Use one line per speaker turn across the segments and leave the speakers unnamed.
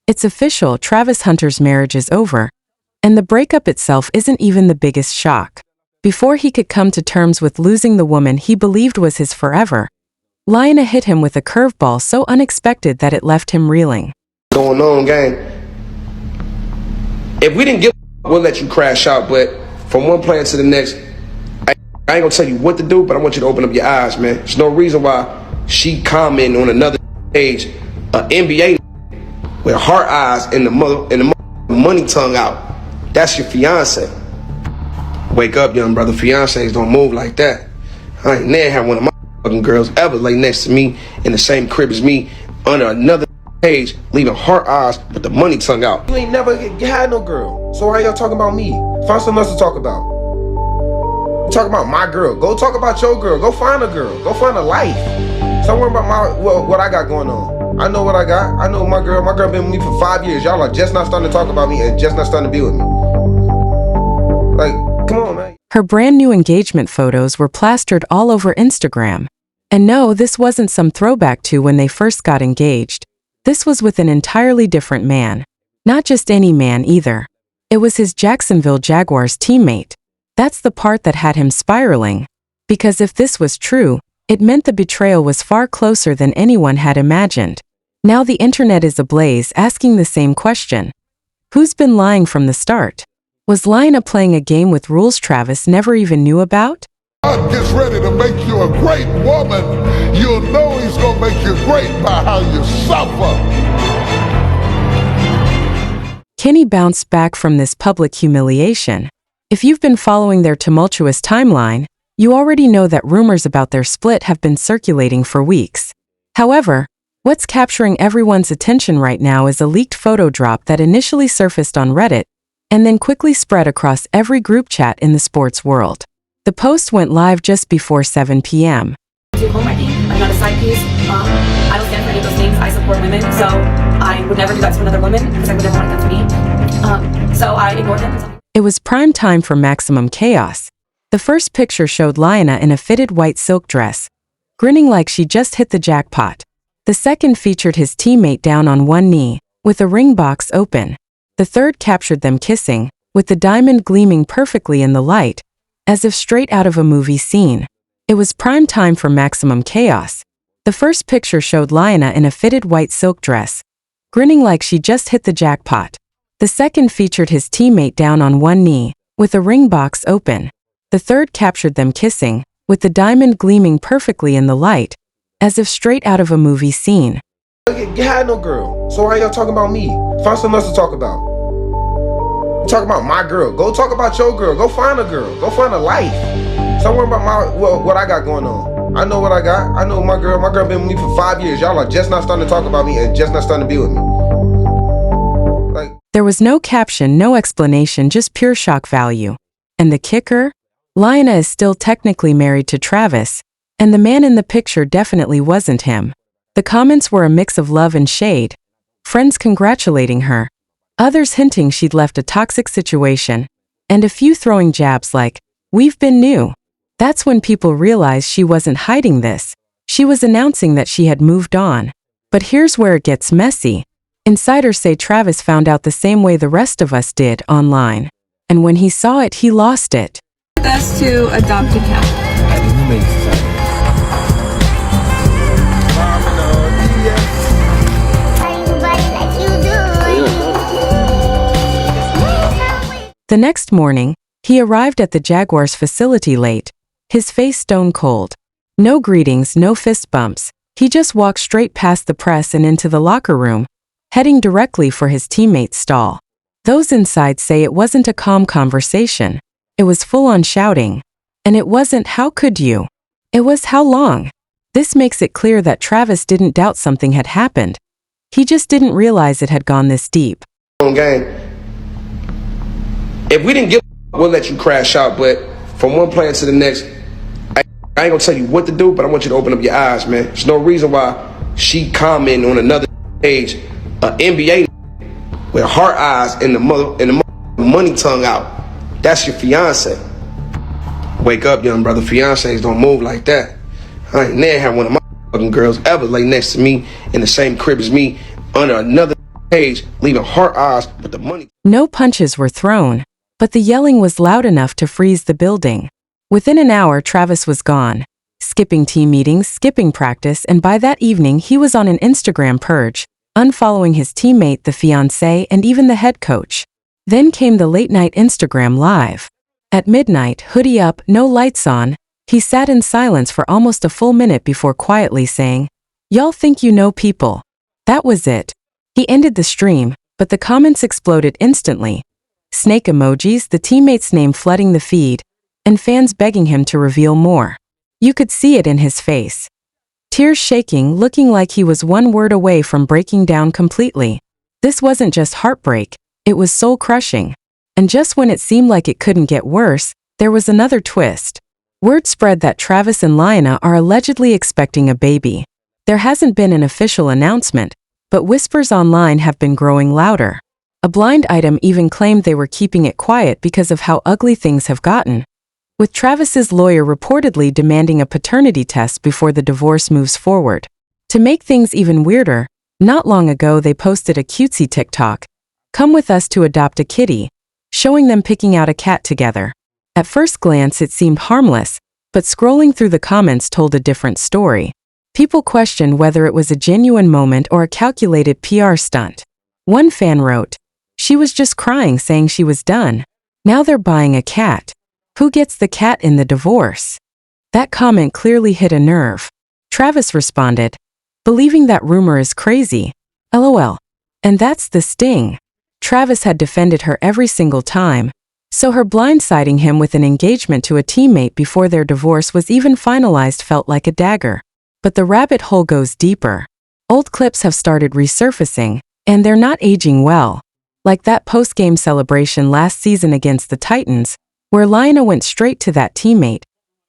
It's official, Travis Hunter's marriage is over, and the breakup itself isn't even the biggest shock. Before he could come to terms with losing the woman he believed was his forever, Lionel hit him with a curveball so unexpected that it left him reeling.
Going on, gang. If we didn't we'll let you crash out, but from one player to the next, I ain't gonna tell you what to do, but I want you to open up your eyes, man. There's no reason why she commenting on another page, NBA with her eyes and the money tongue out. That's your fiance. Wake up, young brother. Fiancés don't move like that. I ain't never had one of my fucking girls ever lay next to me in the same crib as me under another page, leaving her eyes with the money tongue out.
You ain't never had no girl, so why y'all talking about me? Find something else to talk about. You talk about my girl. Go talk about your girl. Go find a girl. Go find a life. Stop worrying about what I got going on. I know what I got. I know my girl. My girl been with me for 5 years. Y'all are just not starting to talk about me and just not starting to be with me. Like, come on, man.
Her brand new engagement photos were plastered all over Instagram. And no, this wasn't some throwback to when they first got engaged. This was with an entirely different man. Not just any man either. It was his Jacksonville Jaguars teammate. That's the part that had him spiraling. Because if this was true, it meant the betrayal was far closer than anyone had imagined. Now the internet is ablaze asking the same question. Who's been lying from the start? Was Lionel playing a game with rules Travis never even knew about?
God gets ready to make you a great woman. You'll know he's gonna make you great by how you suffer.
Kenny bounced back from this public humiliation. If you've been following their tumultuous timeline, you already know that rumors about their split have been circulating for weeks. However, what's capturing everyone's attention right now is a leaked photo drop that initially surfaced on Reddit and then quickly spread across every group chat in the sports world. The post went live just before 7 p.m.
I'm not a side piece. I don't stand for any of those things. I support women, so I would never do that to another woman because I would never want that to me. So I ignored him.
It was prime time for maximum chaos. The first picture showed Lionel in a fitted white silk dress, grinning like she just hit the jackpot. The second featured his teammate down on one knee, with a ring box open. The third captured them kissing, with the diamond gleaming perfectly in the light, as if straight out of a movie scene. It was prime time for maximum chaos. The first picture showed Lionel in a fitted white silk dress, grinning like she just hit the jackpot. The second featured his teammate down on one knee, with a ring box open. The third captured them kissing, with the diamond gleaming perfectly in the light, as if straight out of a movie scene.
You had no girl, so why y'all talking about me? Find something else to talk about. You talk about my girl. Go talk about your girl. Go find a girl. Go find a life. Stop worrying about what I got going on. I know what I got. I know my girl. My girl been with me for 5 years. Y'all are just not starting to talk about me and just not starting to be with me. Like,
there was no caption, no explanation, just pure shock value. And the kicker? Lionel is still technically married to Travis, and the man in the picture definitely wasn't him. The comments were a mix of love and shade. Friends congratulating her, others hinting she'd left a toxic situation, and a few throwing jabs like, "We've been new." That's when people realized she wasn't hiding this. She was announcing that she had moved on. But here's where it gets messy. Insiders say Travis found out the same way the rest of us did online. And when he saw it, he lost it.
Best to adopt a cat.
The next morning, he arrived at the Jaguars facility late, his face stone cold. No greetings, no fist bumps. He just walked straight past the press and into the locker room, heading directly for his teammate's stall. Those inside say it wasn't a calm conversation. It was full-on shouting. And it wasn't "how could you?" It was "how long?" This makes it clear that Travis didn't doubt something had happened. He just didn't realize it had gone this deep.
Gang. If we didn't we'll let you crash out, but from one player to the next, I ain't gonna tell you what to do, but I want you to open up your eyes, man. There's no reason why she commenting on another page, NBA with her eyes and the money tongue out. That's your fiance. Wake up, young brother. Fiancés don't move like that. I ain't never had one of my fucking girls ever lay next to me in the same crib as me under another page, leaving heart eyes with the money.
No punches were thrown, but the yelling was loud enough to freeze the building. Within an hour, Travis was gone, skipping team meetings, skipping practice, and by that evening he was on an Instagram purge, unfollowing his teammate, the fiancé, and even the head coach. Then came the late-night Instagram live. At midnight, hoodie up, no lights on, he sat in silence for almost a full minute before quietly saying, "Y'all think you know people." That was it. He ended the stream, but the comments exploded instantly. Snake emojis, the teammate's name flooding the feed, and fans begging him to reveal more. You could see it in his face. Tears shaking, looking like he was one word away from breaking down completely. This wasn't just heartbreak, it was soul-crushing. And just when it seemed like it couldn't get worse, there was another twist. Word spread that Travis and Lyanna are allegedly expecting a baby. There hasn't been an official announcement, but whispers online have been growing louder. A blind item even claimed they were keeping it quiet because of how ugly things have gotten, with Travis's lawyer reportedly demanding a paternity test before the divorce moves forward. To make things even weirder, not long ago they posted a cutesy TikTok, "Come with us to adopt a kitty," showing them picking out a cat together. At first glance it seemed harmless, but scrolling through the comments told a different story. People questioned whether it was a genuine moment or a calculated PR stunt. One fan wrote, "She was just crying saying she was done. Now they're buying a cat. Who gets the cat in the divorce?" That comment clearly hit a nerve. Travis responded, "Believing that rumor is crazy. LOL. And that's the sting." Travis had defended her every single time, so her blindsiding him with an engagement to a teammate before their divorce was even finalized felt like a dagger. But the rabbit hole goes deeper. Old clips have started resurfacing, and they're not aging well. Like that post-game celebration last season against the Titans, where Lyanna went straight to that teammate,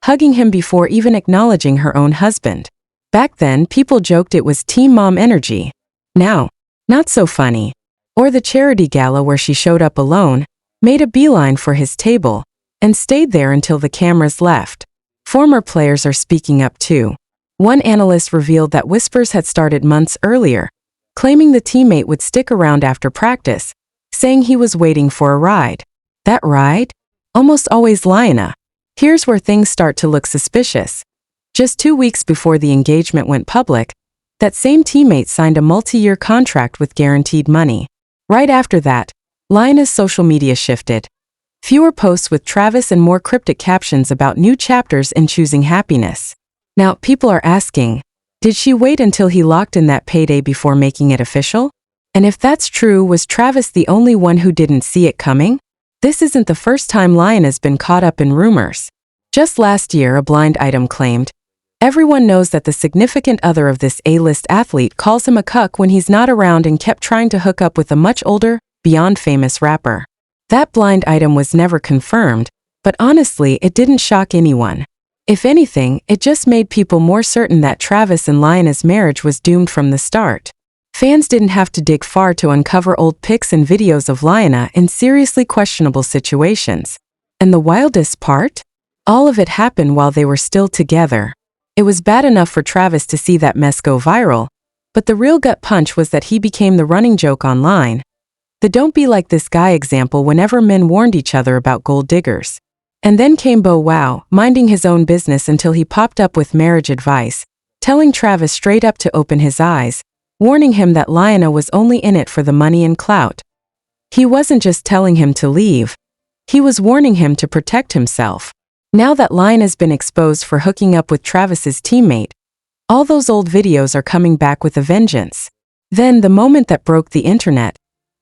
hugging him before even acknowledging her own husband. Back then, people joked it was Team Mom energy. Now, not so funny. Or the charity gala where she showed up alone, made a beeline for his table, and stayed there until the cameras left. Former players are speaking up too. One analyst revealed that whispers had started months earlier, claiming the teammate would stick around after practice, saying he was waiting for a ride. That ride? Almost always Lyanna. Here's where things start to look suspicious. Just 2 weeks before the engagement went public, that same teammate signed a multi-year contract with guaranteed money. Right after that, Lyanna's social media shifted. Fewer posts with Travis and more cryptic captions about new chapters in choosing happiness. Now, people are asking, did she wait until he locked in that payday before making it official? And if that's true, was Travis the only one who didn't see it coming? This isn't the first time Lyanna's been caught up in rumors. Just last year, a blind item claimed, "Everyone knows that the significant other of this A-list athlete calls him a cuck when he's not around," and kept trying to hook up with a much older, beyond famous rapper. That blind item was never confirmed, but honestly, it didn't shock anyone. If anything, it just made people more certain that Travis and Lyanna's marriage was doomed from the start. Fans didn't have to dig far to uncover old pics and videos of Lyanna in seriously questionable situations. And the wildest part? All of it happened while they were still together. It was bad enough for Travis to see that mess go viral, but the real gut punch was that he became the running joke online. The "don't be like this guy" example whenever men warned each other about gold diggers. And then came Bow Wow, minding his own business until he popped up with marriage advice, telling Travis straight up to open his eyes, warning him that Lyanna was only in it for the money and clout. He wasn't just telling him to leave, he was warning him to protect himself. Now that Lyanna's been exposed for hooking up with Travis's teammate, all those old videos are coming back with a vengeance. Then, the moment that broke the internet,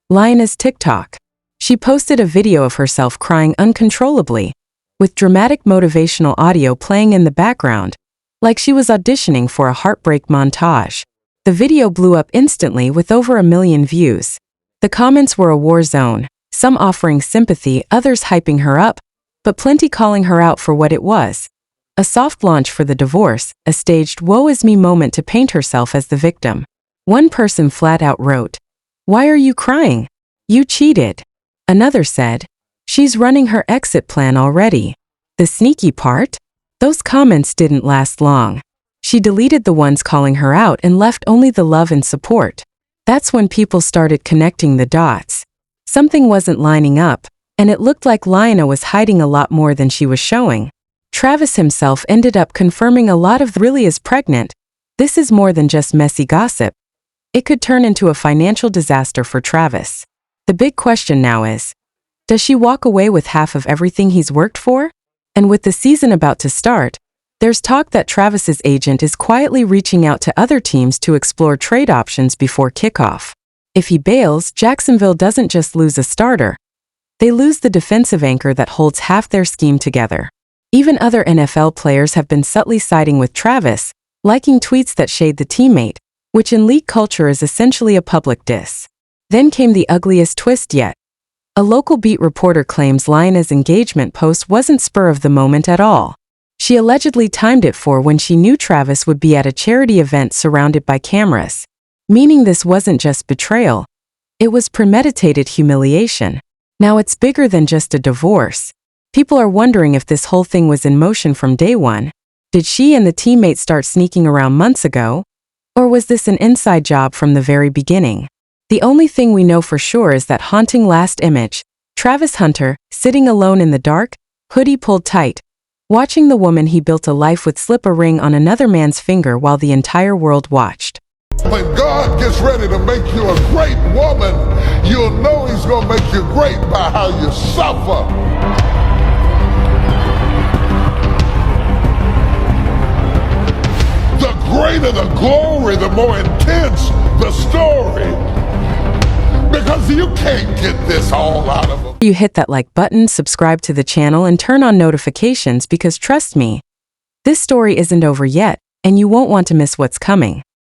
Lyanna's TikTok. She posted a video of herself crying uncontrollably, with dramatic motivational audio playing in the background, like she was auditioning for a heartbreak montage. The video blew up instantly with over 1 million views. The comments were a war zone, some offering sympathy, others hyping her up, but plenty calling her out for what it was. A soft launch for the divorce, a staged woe is me moment to paint herself as the victim. One person flat out wrote, "Why are you crying? You cheated." Another said, "She's running her exit plan already." The sneaky part? Those comments didn't last long. She deleted the ones calling her out and left only the love and support. That's when people started connecting the dots. Something wasn't lining up, and it looked like Lionel was hiding a lot more than she was showing. Travis himself ended up confirming a lot of really is pregnant. This is more than just messy gossip. It could turn into a financial disaster for Travis. The big question now is, does she walk away with half of everything he's worked for? And with the season about to start, there's talk that Travis's agent is quietly reaching out to other teams to explore trade options before kickoff. If he bails, Jacksonville doesn't just lose a starter. They lose the defensive anchor that holds half their scheme together. Even other NFL players have been subtly siding with Travis, liking tweets that shade the teammate, which in league culture is essentially a public diss. Then came the ugliest twist yet. A local beat reporter claims Lionel's engagement post wasn't spur of the moment at all. She allegedly timed it for when she knew Travis would be at a charity event surrounded by cameras. Meaning this wasn't just betrayal. It was premeditated humiliation. Now it's bigger than just a divorce. People are wondering if this whole thing was in motion from day one. Did she and the teammate start sneaking around months ago? Or was this an inside job from the very beginning? The only thing we know for sure is that haunting last image, Travis Hunter, sitting alone in the dark, hoodie pulled tight, watching the woman he built a life with slip a ring on another man's finger while the entire world watched.
When God gets ready to make you a great woman, you'll know he's going to make you great by how you suffer. The greater the glory, the more intense the story. Because you can't get this all out of them.
You hit that like button, subscribe to the channel, and turn on notifications because trust me, this story isn't over yet, and you won't want to miss what's coming.